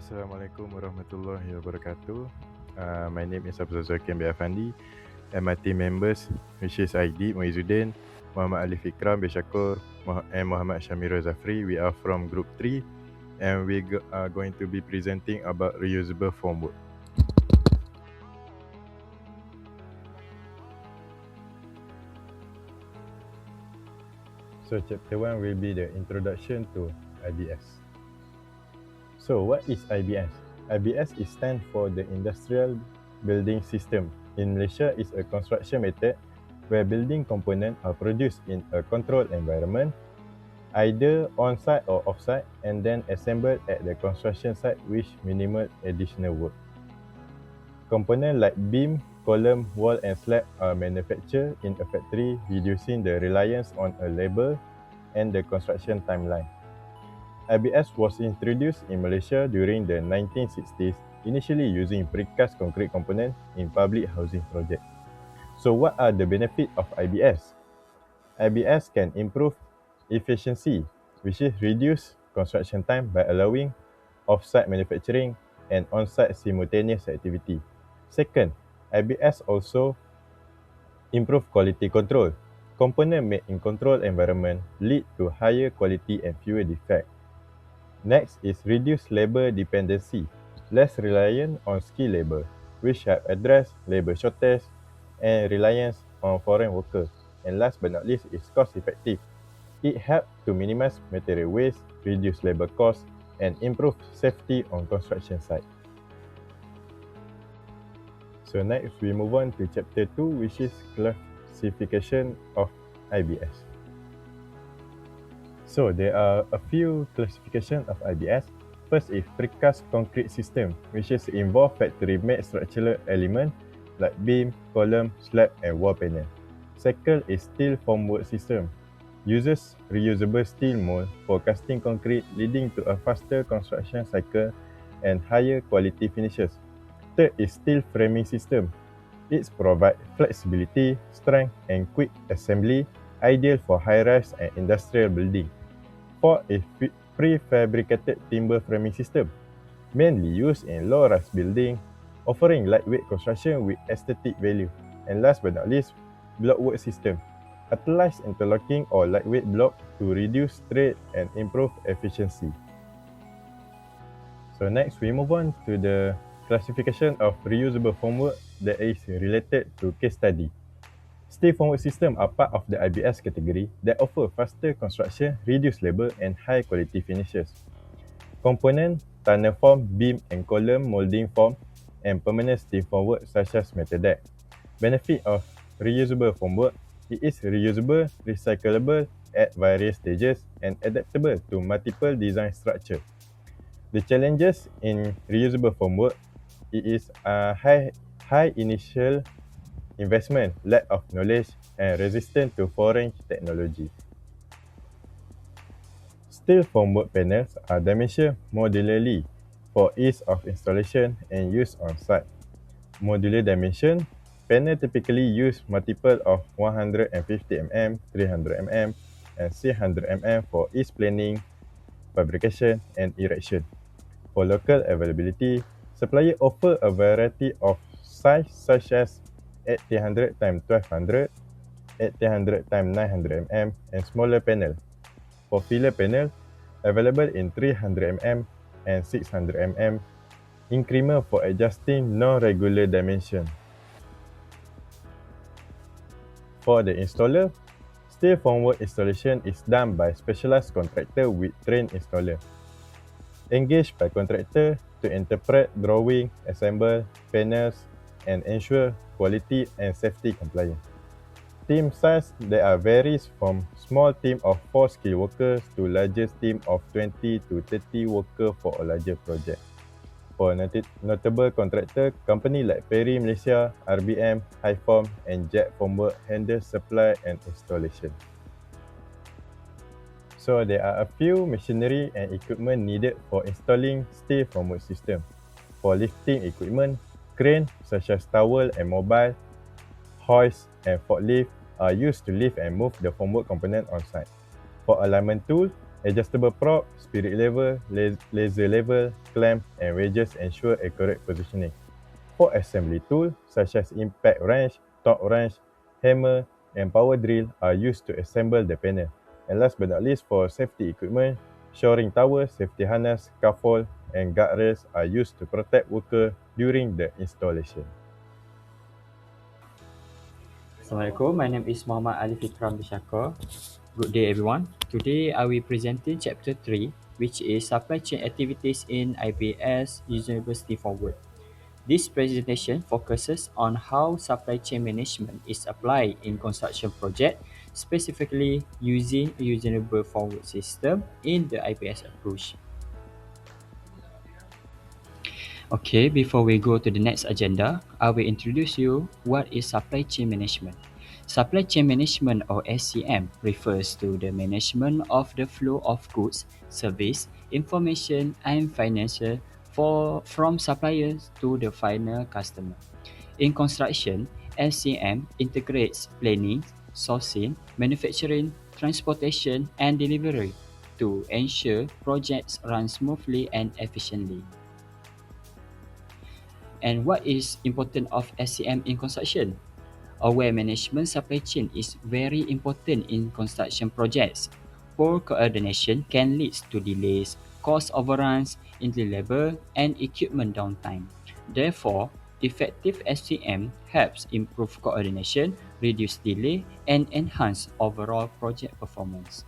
Assalamualaikum warahmatullahi wabarakatuh. My name is Abdul Zakim bin Afandi and my team members, which is ID Muizuddin, Muhammad Ali Fikram bin Shakur, and Muhammad Shamirul Zafri. We are from Group 3 and we are going to be presenting about reusable formwork. So chapter 1 will be the introduction to IBS. So what is IBS? IBS is stand for the Industrial Building System. In Malaysia, it's a construction method where building components are produced in a controlled environment, either on-site or off-site, and then assembled at the construction site with minimal additional work. Components like beam, column, wall, and slab are manufactured in a factory, reducing the reliance on a labor and the construction timeline. IBS was introduced in Malaysia during the 1960s, initially using precast concrete components in public housing projects. So what are the benefits of IBS? IBS can improve efficiency, which is reduce construction time by allowing off-site manufacturing and on-site simultaneous activity. Second, IBS also improve quality control. Components made in controlled environment lead to higher quality and fewer defects. Next is reduce labor dependency, less reliant on skilled labor, which help address labor shortage and reliance on foreign workers. And last but not least is cost effective. It helps to minimize material waste, reduce labor costs, and improve safety on construction sites. So next we move on to chapter 2, which is classification of IBS. So there are a few classifications of IBS. First is precast concrete system, which is involve factory-made structural element like beam, column, slab, and wall panel. Second is steel formwork system, uses reusable steel mold for casting concrete, leading to a faster construction cycle and higher quality finishes. Third is steel framing system. It provides flexibility, strength, and quick assembly, ideal for high-rise and industrial building. Fourth is prefabricated timber framing system, mainly used in low-rise building, offering lightweight construction with aesthetic value. And last but not least, blockwork system, utilized interlocking or lightweight block to reduce strain and improve efficiency. So next, we move on to the classification of reusable formwork that is related to case study. Steel formwork system are part of the IBS category that offer faster construction, reduced labor, and high quality finishes. Component, tunnel form, beam and column molding form, and permanent steel formwork such as metal deck. Benefit of reusable formwork: it is reusable, recyclable at various stages, and adaptable to multiple design structure. The challenges in reusable formwork: it is a high initial investment, lack of knowledge, and resistant to foreign technology. Steel formwork panels are dimensioned modularly for ease of installation and use on site. Modular dimension: panel typically use multiple of 150 mm, 300 mm, and 600 mm for ease planning, fabrication, and erection. For local availability, suppliers offer a variety of sizes such as 1800 x 1200, 1800 x 900 mm, and smaller panel. For filler panel, available in 300 mm and 600 mm, increment for adjusting non-regular dimension. For the installer, steel formwork installation is done by specialized contractor with trained installer. Engaged by contractor to interpret drawing, assemble panels, and ensure quality and safety compliance. Team size that varies from small team of 4 skilled workers to largest team of 20 to 30 workers for a larger project. For notable contractor, company like Perry Malaysia, RBM, Highform, and Jet Formwork handle supply and installation. So there are a few machinery and equipment needed for installing steel formwork system. For lifting equipment, crane such as towel and mobile, hoist, and forklift are used to lift and move the formwork component on site. For alignment tool, Adjustable prop, spirit level, laser level, clamp, and wedges ensure accurate positioning. For assembly tools such as impact wrench, torque wrench, hammer, and power drill are used to assemble the panel. And last but not least, for safety equipment, shoring tower, safety harness, scaffold, and guardrails are used to protect workers during the installation. Assalamualaikum, my name is Muhammad Ali Fikram Bishakar. Good day everyone. Today I will presenting chapter 3, which is supply chain activities in IBS University Forward. This presentation focuses on how supply chain management is applied in construction project, specifically using a usable forward system in the IBS approach. Okay, before we go to the next agenda, I will introduce you what is supply chain management. Supply chain management or SCM refers to the management of the flow of goods, service, information and financial from suppliers to the final customer. In construction, SCM integrates planning, sourcing, manufacturing, transportation and delivery to ensure projects run smoothly and efficiently. And what is important of SCM in construction? Aware management supply chain is very important in construction projects. Poor coordination can lead to delays, cost overruns, injury labor, and equipment downtime. Therefore, effective SCM helps improve coordination, reduce delay, and enhance overall project performance.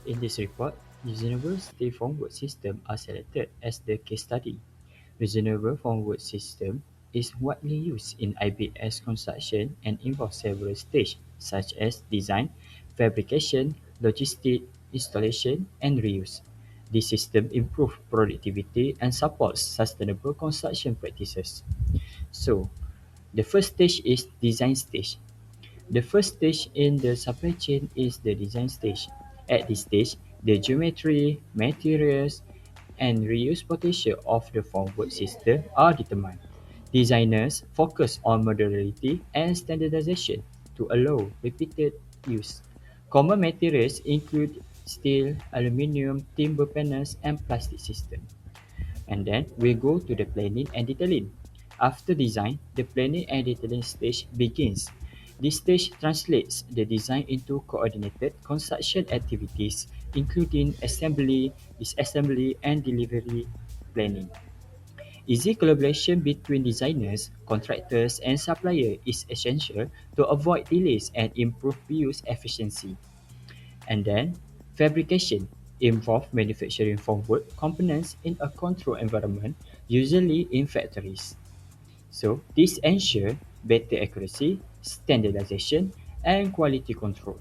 In this report, reasonable stay forward system are selected as the case study. Reasonable forward system is widely used in IBS construction and involves several stages such as design, fabrication, logistics, installation, and reuse. This system improves productivity and supports sustainable construction practices. So, the first stage is design stage. The first stage in the supply chain is the design stage. At this stage, the geometry, materials, and reuse potential of the forward system are determined. Designers focus on modularity and standardization to allow repeated use. Common materials include steel, aluminum, timber panels, and plastic systems. And then we go to the planning and detailing. After design, the planning and detailing stage begins. This stage translates the design into coordinated construction activities, including assembly, disassembly, and delivery planning. Easy collaboration between designers, contractors, and suppliers is essential to avoid delays and improve reuse efficiency. And then, fabrication involves manufacturing forward components in a controlled environment, usually in factories. So, this ensures better accuracy, standardization, and quality control.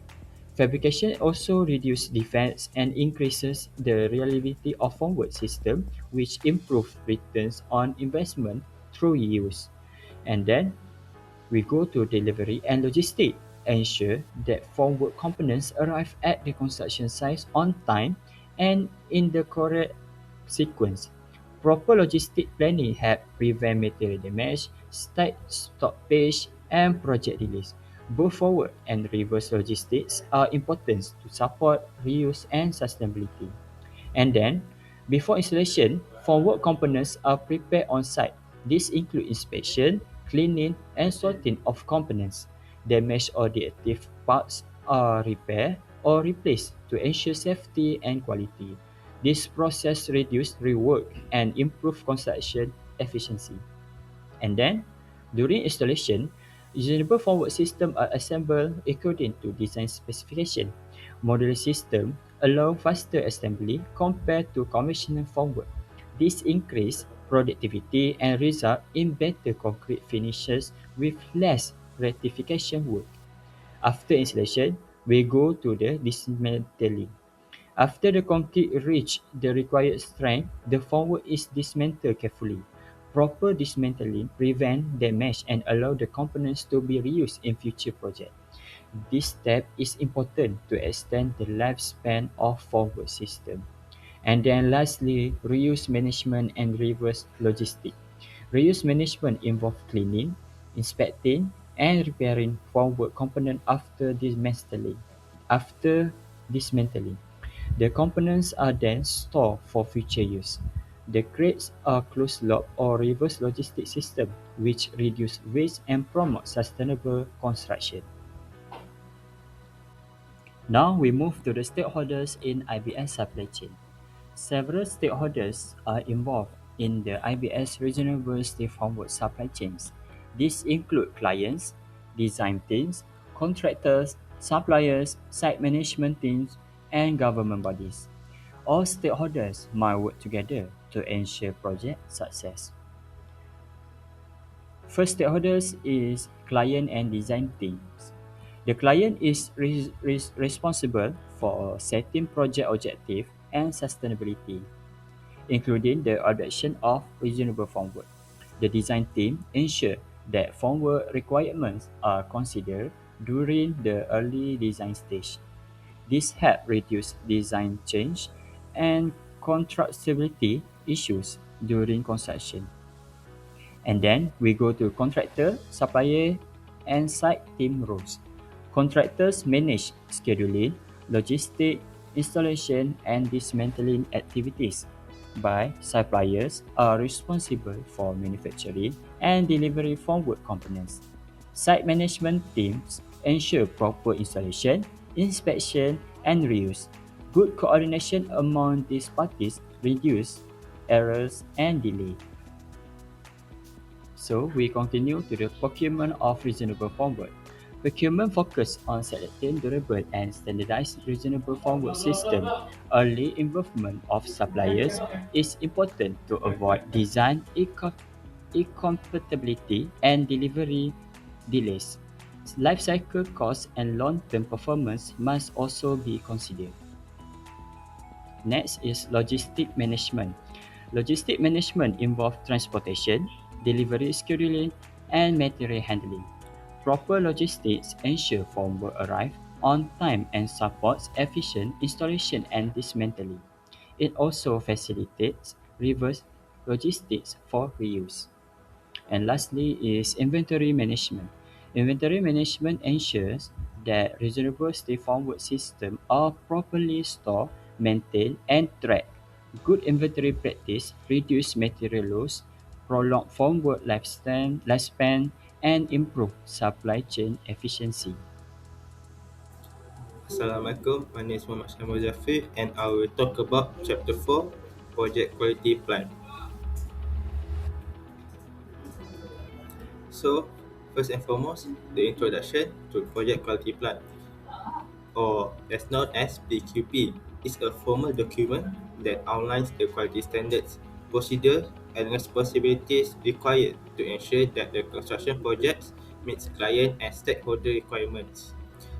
Fabrication also reduces defects and increases the reliability of forward system, which improves returns on investment through use. And then we go to delivery and logistics. Ensure that forward components arrive at the construction site on time and in the correct sequence. Proper logistic planning helps prevent material damage, tight stoppage, and project delays. Both forward and reverse logistics are important to support reuse and sustainability. And then, before installation, forward components are prepared on site. This includes inspection, cleaning, and sorting of components. Damaged or defective parts are repaired or replaced to ensure safety and quality. This process reduces rework and improves construction efficiency. And then, during installation, reusable forward systems are assembled according to design specification. Modular systems allow faster assembly compared to conventional forward. This increases productivity and result in better concrete finishes with less rectification work. After installation, we go to the dismantling. After the concrete reaches the required strength, the forward is dismantled carefully. Proper dismantling prevents damage and allows the components to be reused in future projects. This step is important to extend the lifespan of forward system. And then lastly, reuse management and reverse logistics. Reuse management involves cleaning, inspecting, and repairing forward component after dismantling. After dismantling. The components are then stored for future use. The crates are closed-loop or reverse logistic system, which reduce waste and promote sustainable construction. Now we move to the stakeholders in IBS supply chain. Several stakeholders are involved in the IBS reasonable stay forward supply chains. These include clients, design teams, contractors, suppliers, site management teams, and government bodies. All stakeholders must work together to ensure project success. First stakeholders is client and design teams. The client is responsible for setting project objective and sustainability, including the adoption of reasonable framework. The design team ensure that framework requirements are considered during the early design stage. This helps reduce design change and constructability issues during construction. And then we go to contractor, supplier, and site team roles. Contractors manage scheduling, logistic, installation, and dismantling activities, while suppliers are responsible for manufacturing and delivery forward components. Site management teams ensure proper installation, inspection, and reuse. Good coordination among these parties reduce errors and delay. So we continue to the procurement of reasonable forward. Procurement focus on selecting durable and standardized reasonable forward system. Early involvement of suppliers is important to avoid design incompatibility and delivery delays. Life cycle costs and long-term performance must also be considered. Next is logistic management. Logistic management involves transportation, delivery scheduling, and material handling. Proper logistics ensure formwork arrive on time and supports efficient installation and dismantling. It also facilitates reverse logistics for reuse. And lastly is inventory management. Inventory management ensures that reservoir stay forward systems are properly stored, maintained, and tracked. Good inventory practice reduce material loss, prolong forward lifespan, and improve supply chain efficiency. Assalamualaikum, my name is Muhammad Syamul Zafir and I will talk about Chapter 4, Project Quality Plan. So, first and foremost, the introduction to Project Quality Plan, or as known as PQP, is a formal document that outlines the quality standards, procedures, and responsibilities required to ensure that the construction projects meets client and stakeholder requirements.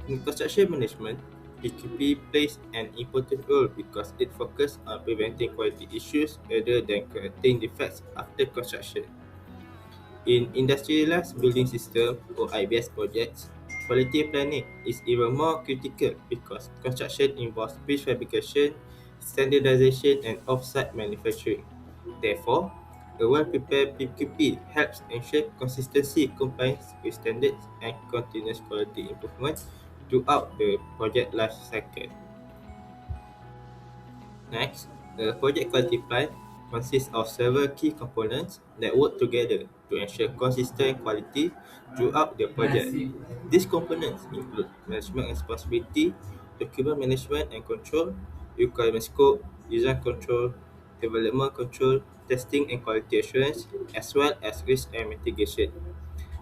In construction management, PQP plays an important role because it focuses on preventing quality issues rather than correcting defects after construction. In industrialized building system or IBS projects, quality planning is even more critical because construction involves prefabrication, standardization, and off-site manufacturing. Therefore, a well-prepared PQP helps ensure consistency, compliance with standards, and continuous quality improvement throughout the project life cycle. Next, the project quality plan consists of several key components that work together to ensure consistent quality throughout the project. These components include management responsibility, document management and control, requirement scope, design control, development control, testing and quality assurance, as well as risk and mitigation.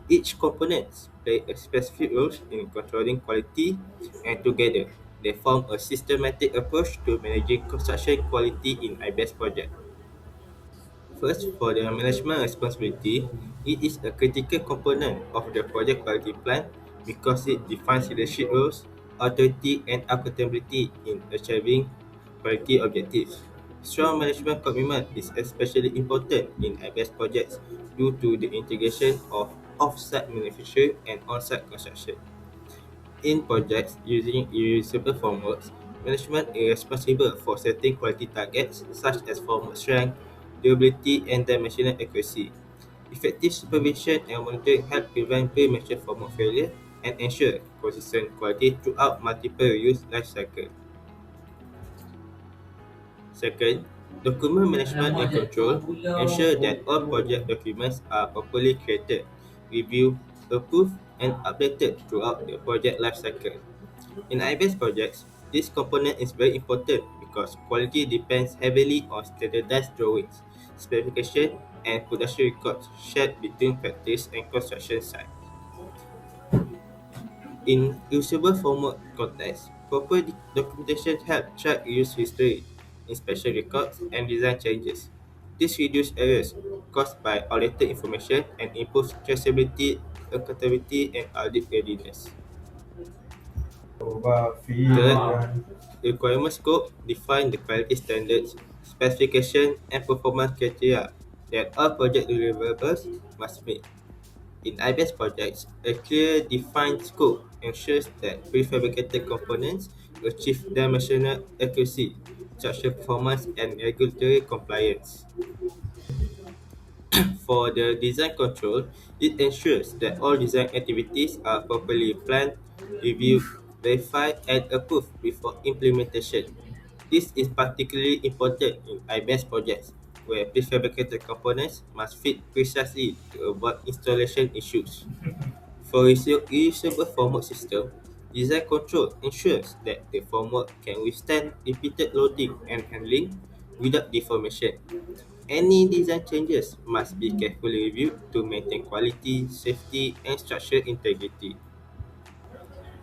Each component play a specific role in controlling quality, and together they form a systematic approach to managing construction quality in IBS project. First, for the management responsibility, it is a critical component of the project quality plan because it defines leadership roles, authority, and accountability in achieving quality objectives. Strong management commitment is especially important in IBS projects due to the integration of off-site manufacturing and on-site construction. In projects using irreversible formworks, management is responsible for setting quality targets such as formwork strength, durability, and dimensional accuracy. Effective supervision and monitoring help prevent premature formwork failure and ensure consistent quality throughout multiple reuse life cycle. Second, document management and control ensure that all project documents are properly created, reviewed, approved, and updated throughout the project lifecycle. In IBS projects, this component is very important because quality depends heavily on standardized drawings, specification, and production records shared between practice and construction sites. In usable format context, proper documentation helps track use history, inspection records, and design changes. This reduces errors caused by outdated information and improves traceability, accountability, and audit readiness. Third, requirement scope define the quality standards, specification, and performance criteria that all project deliverables must meet. In IBS projects, a clear defined scope ensures that prefabricated components achieve dimensional accuracy, structural performance, and regulatory compliance. For the design control, it ensures that all design activities are properly planned, reviewed, verified, and approved before implementation. This is particularly important in IBS projects, where prefabricated components must fit precisely to avoid installation issues. For reusable formwork system, design control ensures that the formwork can withstand repeated loading and handling without deformation. Any design changes must be carefully reviewed to maintain quality, safety, and structural integrity.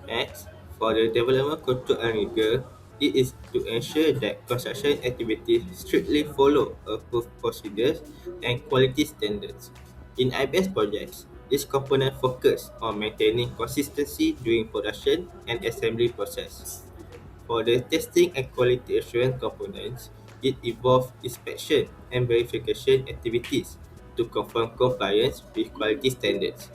Next, for the development control and rigor, it is to ensure that construction activities strictly follow approved procedures and quality standards. In IBS projects, this component focus on maintaining consistency during production and assembly process. For the testing and quality assurance components, it involves inspection and verification activities to confirm compliance with quality standards.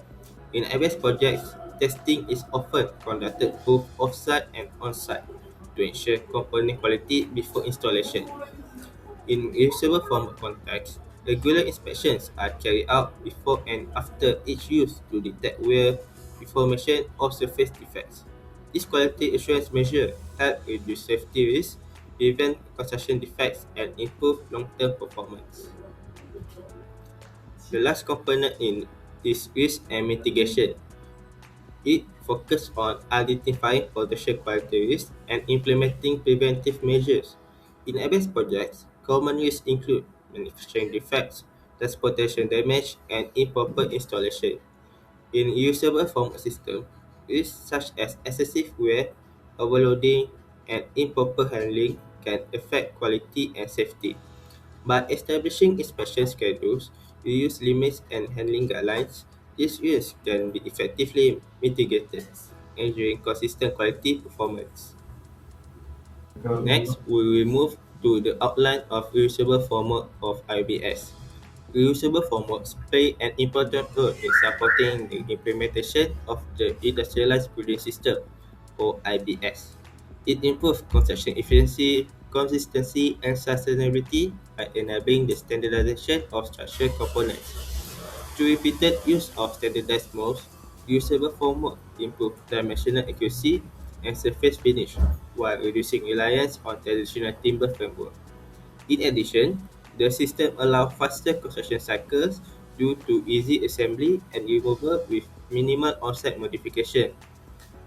In IBS projects, testing is often conducted both off-site and on-site to ensure component quality before installation. In reusable format context, regular inspections are carried out before and after each use to detect wear, deformation, or surface defects. These quality assurance measures help reduce safety risks, prevent construction defects, and improve long-term performance. The last component in is risk and mitigation. It focuses on identifying potential quality risks and implementing preventive measures. In ABS projects, common risks include manufacturing defects, transportation damage, and improper installation. In usable form system, risks such as excessive wear, overloading, and improper handling can affect quality and safety. By establishing inspection schedules, reuse limits, and handling guidelines, these risks can be effectively mitigated, ensuring consistent quality performance. Next, we will move to the outline of reusable framework of IBS. Reusable frameworks play an important role in supporting the implementation of the Industrialized Building System, or IBS. It improves construction efficiency, consistency, and sustainability by enabling the standardization of structural components. Through repeated use of standardized molds, reusable formwork improve dimensional accuracy and surface finish while reducing reliance on traditional timber framework. In addition, the system allows faster construction cycles due to easy assembly and removal with minimal on-site modification.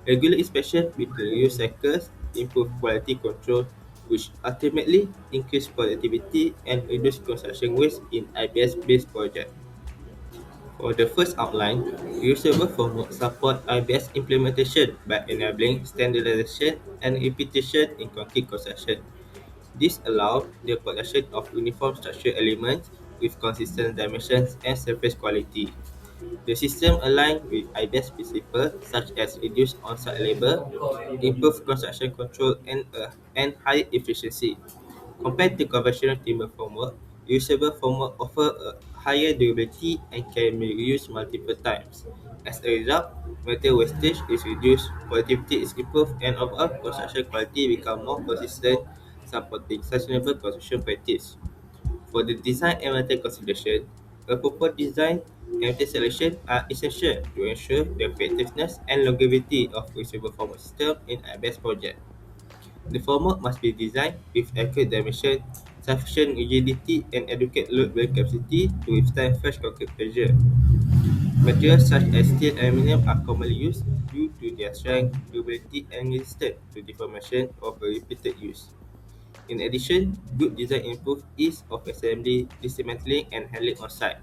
Regular inspection between reuse cycles improve quality control, which ultimately increase productivity and reduce construction waste in IBS-based projects. For the first outline, reusable framework support IBS implementation by enabling standardization and repetition in concrete construction. This allows the production of uniform structural elements with consistent dimensions and surface quality. The system aligns with IBS principles such as reduced on-site labor, improved construction control, and high efficiency. Compared to conventional timber formwork, reusable formwork offer a higher durability and can be reused multiple times. As a result, material wastage is reduced, productivity is improved, and overall construction quality becomes more consistent, supporting sustainable construction practice. For the design and material consideration, a proper design and material selection are essential to ensure the effectiveness and longevity of reusable formwork system in IBS project. The formwork must be designed with accurate dimension, sufficient rigidity, and adequate load-bearing capacity to withstand fresh concrete pressure. Materials such as steel and aluminum are commonly used due to their strength, durability, and resistance to deformation of a repeated use. In addition, good design improves ease of assembly, dismantling, and handling on site.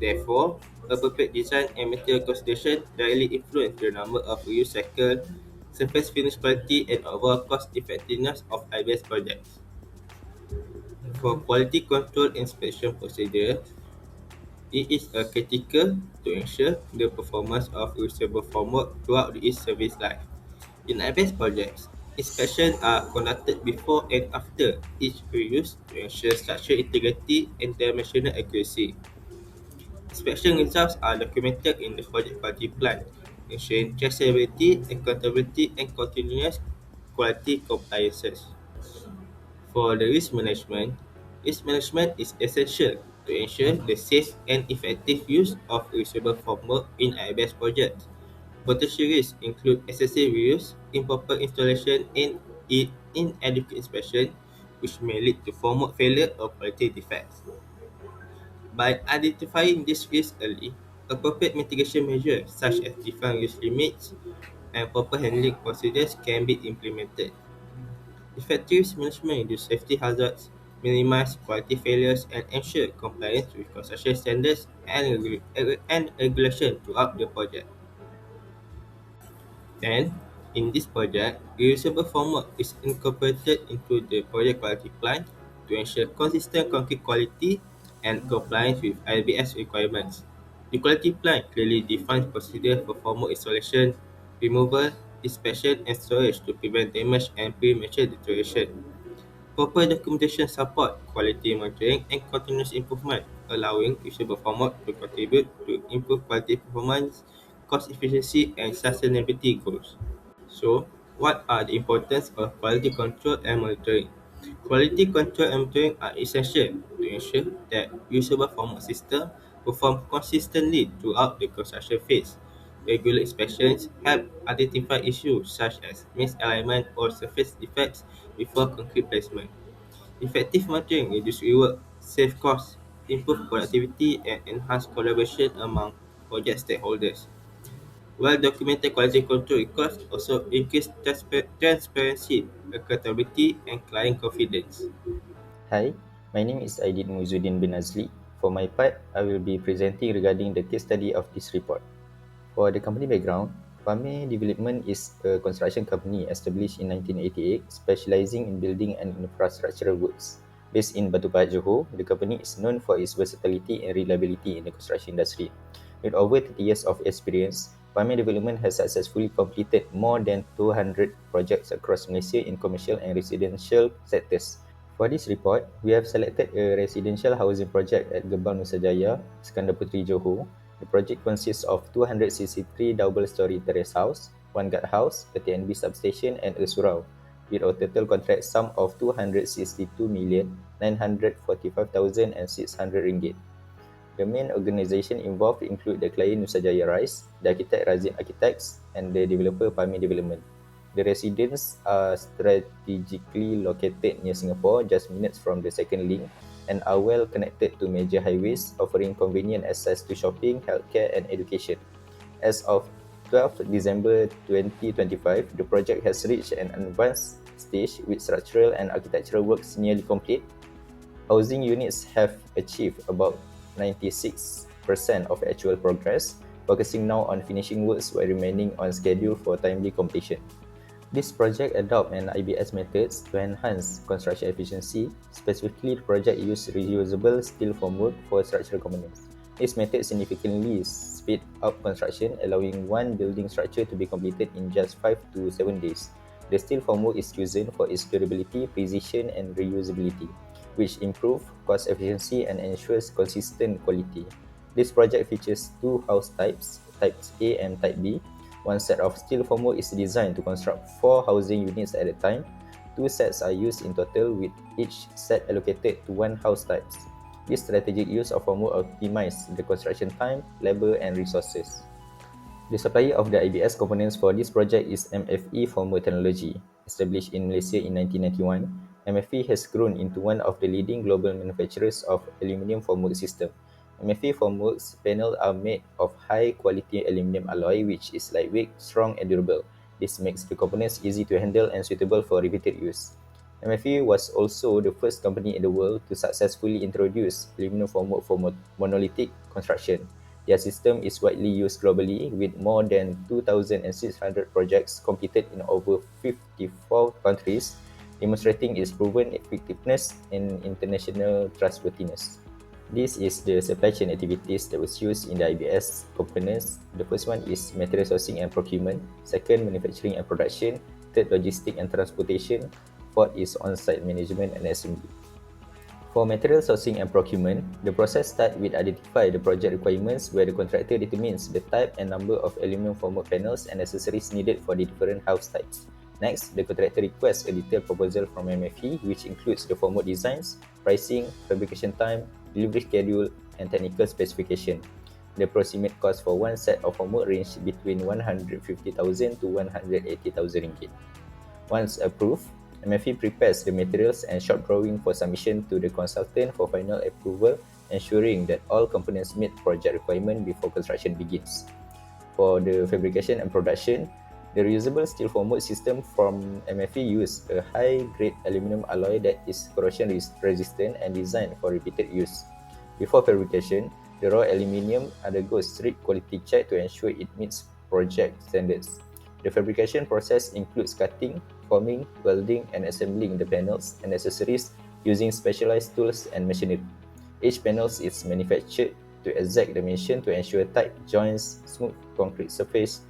Therefore, appropriate design and material consideration directly influence the number of reuse cycles, surface finish quality, and overall cost effectiveness of IBS projects. For quality control inspection procedure, it is critical to ensure the performance of reusable formwork throughout its service life. In IBS projects, inspections are conducted before and after each reuse to ensure structural integrity and dimensional accuracy. Inspection results are documented in the project quality plan, ensuring traceability, accountability, and continuous quality compliances. For the risk management is essential to ensure the safe and effective use of reusable formwork in IBS projects. Potential risks include excessive reuse, improper installation, and inadequate inspection, which may lead to formwork failure or quality defects. By identifying these risks early, appropriate mitigation measures such as defined use limits and proper handling procedures can be implemented. Effective management reduces safety hazards, minimize quality failures, and ensure compliance with construction standards and regulation throughout the project. And in this project, reusable formwork is incorporated into the project quality plan to ensure consistent concrete quality and compliance with IBS requirements. The quality plan clearly defines procedure for formwork installation, removal, inspection, and storage to prevent damage and premature deterioration. Proper documentation support quality monitoring and continuous improvement, allowing reusable formwork to contribute to improved quality performance, cost efficiency, and sustainability goals. So, what are the importance of quality control and monitoring? Quality control and monitoring are essential to ensure that usable formwork system perform consistently throughout the construction phase. Regular inspections help identify issues such as misalignment or surface defects before concrete placement. Effective monitoring reduces rework, save costs, improve productivity, and enhance collaboration among project stakeholders. Well-documented quality control records also increase transparency, accountability, and client confidence. Hi, my name is Aidin Muizuddin bin Azli. For my part, I will be presenting regarding the case study of this report. For the company background, Pame Development is a construction company established in 1988 specializing in building and infrastructural works. Based in Batu Pahat, Johor, the company is known for its versatility and reliability in the construction industry. With over 30 years of experience, Pame Development has successfully completed more than 200 projects across Malaysia in commercial and residential sectors. For this report, we have selected a residential housing project at Gebang Nusa Jaya, Iskandar Puteri, Johor. The project consists of 263 double-story terrace house, one guard house, a TNB substation, and a surau, with a total contract sum of RM262,945,600. The main organisation involved include the client Nusa Jaya Rise, the architect Razin Architects, and the developer Pame Development. The residents are strategically located near Singapore, just minutes from the second link, and are well connected to major highways, offering convenient access to shopping, healthcare, and education. As of 12 December 2025, the project has reached an advanced stage with structural and architectural works nearly complete. Housing units have achieved about 96% of actual progress, focusing now on finishing works while remaining on schedule for timely completion. This project adopts an IBS methods to enhance construction efficiency. Specifically, the project used reusable steel formwork for structural components. This method significantly speeds up construction, allowing one building structure to be completed in just 5 to 7 days. The steel formwork is chosen for its durability, precision, and reusability, which improve cost efficiency and ensures consistent quality. This project features two house types, Types A and Type B. One set of steel formwork is designed to construct 4 housing units at a time. 2 sets are used in total, with each set allocated to one house type. This strategic use of formwork optimizes the construction time, labor, and resources. The supplier of the IBS components for this project is MFE Formwork Technology. established in Malaysia in 1991, MFE has grown into one of the leading global manufacturers of aluminium formwork system. MFE formworks panels are made of high-quality aluminium alloy which is lightweight, strong and durable. This makes the components easy to handle and suitable for repeated use. MFE was also the first company in the world to successfully introduce aluminum formwork for monolithic construction. Their system is widely used globally, with more than 2,600 projects completed in over 54 countries, demonstrating its proven effectiveness and international trustworthiness. This is the supply chain activities that was used in the IBS components. The first one is material sourcing and procurement. Second, manufacturing and production. Third, logistics and transportation. Fourth is on-site management and assembly. For material sourcing and procurement, the process starts with identify the project requirements where the contractor determines the type and number of aluminum formwork panels and accessories needed for the different house types. Next, the contractor requests a detailed proposal from MFE, which includes the formwork designs, pricing, fabrication time, delivery schedule, and technical specification. The approximate cost for one set of formwork range between 150,000 to 180,000 ringgit. Once approved, MFE prepares the materials and shop drawing for submission to the consultant for final approval, ensuring that all components meet project requirement before construction begins. For the fabrication and production, the reusable steel formwork system from MFE uses a high-grade aluminum alloy that is corrosion resistant and designed for repeated use. Before fabrication, the raw aluminum undergoes strict quality check to ensure it meets project standards. The fabrication process includes cutting, forming, welding, and assembling the panels and accessories using specialized tools and machinery. Each panel is manufactured to exact dimension to ensure tight joints, smooth concrete surface,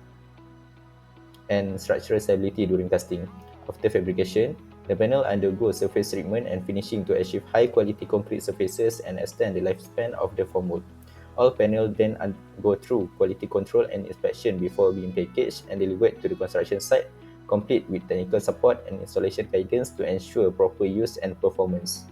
and structural stability during casting. After fabrication, the panel undergoes surface treatment and finishing to achieve high-quality concrete surfaces and extend the lifespan of the formwork. All panels then go through quality control and inspection before being packaged and delivered to the construction site, complete with technical support and installation guidance to ensure proper use and performance.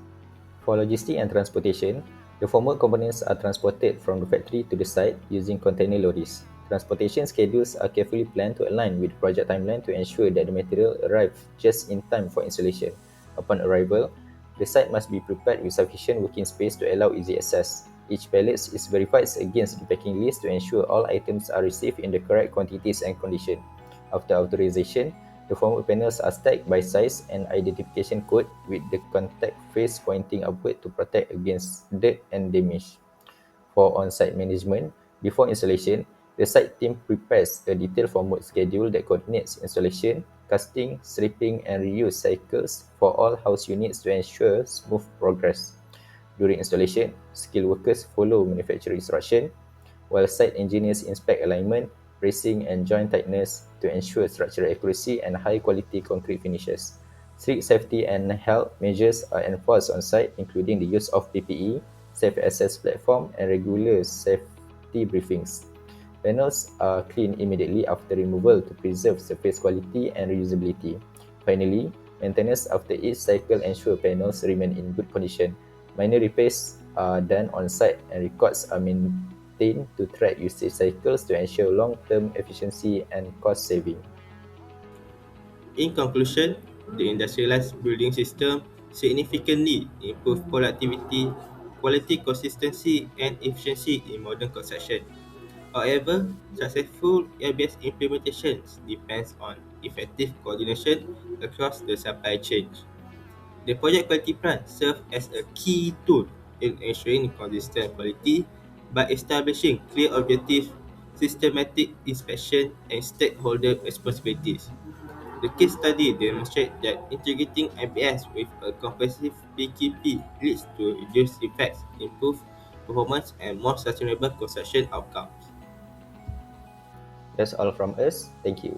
For logistics and transportation, the formwork components are transported from the factory to the site using container lorries. Transportation schedules are carefully planned to align with the project timeline to ensure that the material arrives just in time for installation. Upon arrival, the site must be prepared with sufficient working space to allow easy access. Each pallet is verified against the packing list to ensure all items are received in the correct quantities and condition. After authorization, the formwork panels are stacked by size and identification code with the contact face pointing upward to protect against dirt and damage. For on-site management, before installation, the site team prepares a detailed formwork schedule that coordinates installation, casting, stripping, and reuse cycles for all house units to ensure smooth progress. During installation, skilled workers follow manufacturer instruction, while site engineers inspect alignment, bracing, and joint tightness to ensure structural accuracy and high-quality concrete finishes. Strict safety and health measures are enforced on site, including the use of PPE, safe access platform, and regular safety briefings. Panels are cleaned immediately after removal to preserve surface quality and reusability. Finally, maintenance after each cycle ensure panels remain in good condition. Minor repairs are done on site and records are maintained to track usage cycles to ensure long-term efficiency and cost saving. In conclusion, the industrialized building system significantly improved productivity, quality, consistency, and efficiency in modern construction. However, successful ABS implementations depends on effective coordination across the supply chain. The project quality plan serves as a key tool in ensuring consistent quality by establishing clear objectives, systematic inspection, and stakeholder responsibilities. The case study demonstrates that integrating IBS with a comprehensive PKP leads to reduced effects, improved performance, and more sustainable construction outcomes. That's all from us. Thank you.